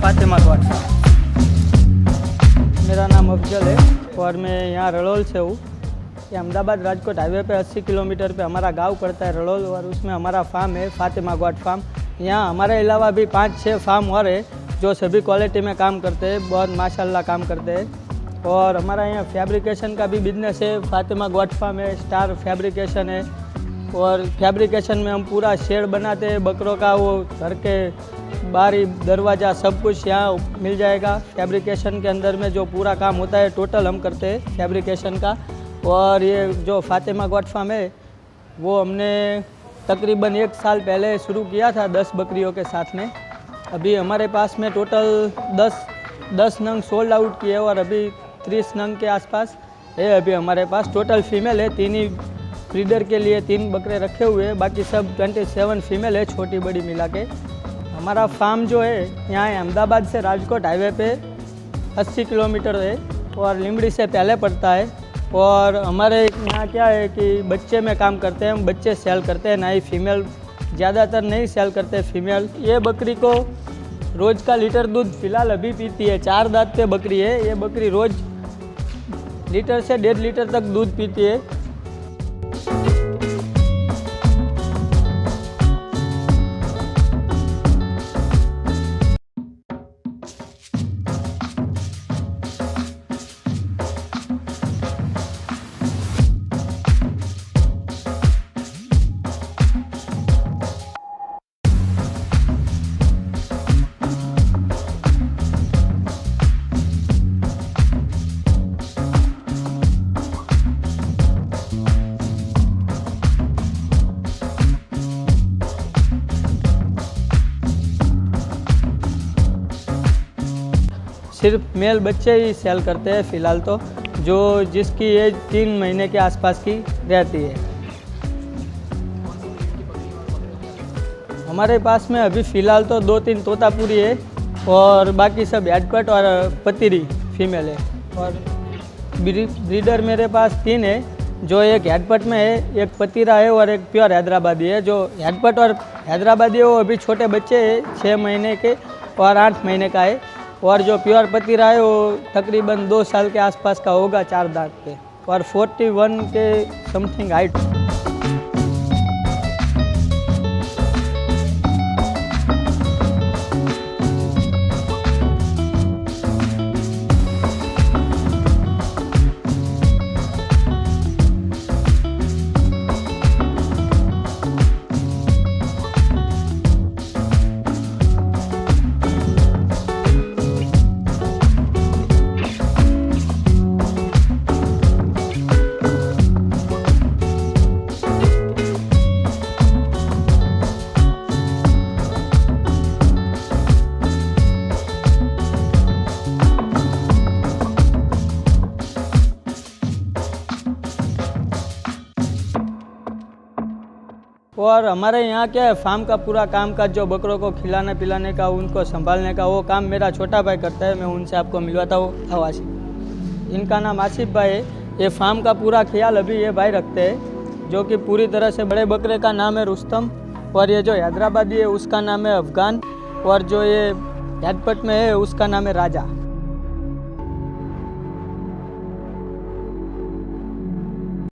फातिमा गोटफार्म। मेरा नाम अफजल है और मैं यहाँ रड़ोल से हूँ। ये अहमदाबाद राजकोट हाईवे पे 80 किलोमीटर पे हमारा गांव पड़ता है रड़ोल, और उसमें हमारा फार्म है फातिमा गोट फार्म। यहाँ हमारे अलावा भी 5-6 फार्म और है जो सभी क्वालिटी में काम करते हैं, बहुत माशाल्लाह काम करते हैं। और हमारा यहाँ फैब्रिकेशन का भी बिजनेस है, फातिमा गोट फार्म है, स्टार फैब्रिकेशन है। और फैब्रिकेशन में हम पूरा शेड बनाते हैं बकरों का, वो घर के बारी दरवाज़ा सब कुछ यहाँ मिल जाएगा। फैब्रिकेशन के अंदर में जो पूरा काम होता है टोटल हम करते हैं फैब्रिकेशन का। और ये जो फातिमा गोट फार्म है वो हमने तकरीबन 1 साल पहले शुरू किया था 10 बकरियों के साथ में। अभी हमारे पास में टोटल 10 नंग सोल्ड आउट किए और अभी 30 नंग के आसपास है अभी हमारे पास। टोटल फीमेल है, 3 ही ब्रीडर के लिए 3 बकरे रखे हुए हैं, बाकी सब 27 फीमेल है छोटी बड़ी मिला के। हमारा फार्म जो है यहाँ अहमदाबाद से राजकोट हाईवे पे 80 किलोमीटर है और लिमड़ी से पहले पड़ता है। और हमारे यहाँ क्या है कि बच्चे में काम करते हैं, हम बच्चे सेल करते हैं, ना ही फीमेल, ज़्यादातर नहीं सेल करते फीमेल। ये बकरी को रोज़ का लीटर दूध फ़िलहाल अभी पीती है, 4 दांत पे बकरी है। ये बकरी रोज़ लीटर से 1.5 लीटर तक दूध पीती है। सिर्फ मेल बच्चे ही सेल करते हैं फ़िलहाल तो, जो जिसकी एज 3 महीने के आसपास की रहती है। हमारे पास में अभी फ़िलहाल तो 2-3 तोतापुरी है और बाकी सब हैडपट और पतिरी फीमेल है। और ब्रीडर मेरे पास 3 है, जो एक हैडपट में है, एक पतिरा है और एक प्योर हैदराबादी है। जो हैडपट और हैदराबादी है वो अभी छोटे बच्चे हैं, 6 महीने के और 8 महीने का है। और जो प्योर पतिरा है वो तकरीबन 2 साल के आसपास का होगा, 4 दांत पे, और 41 के समथिंग हाइट। और हमारे यहाँ क्या है, फार्म का पूरा काम काज जो बकरों को खिलाने पिलाने का, उनको संभालने का, वो काम मेरा छोटा भाई करता है। मैं उनसे आपको मिलवाता हूँ। आसिफ, इनका नाम आसिफ भाई है। ये फार्म का पूरा ख्याल अभी ये भाई रखते हैं, जो कि पूरी तरह से। बड़े बकरे का नाम है रुस्तम और ये जो हैदराबादी है उसका नाम है अफगान, और जो ये हैडपट में है उसका नाम है राजा।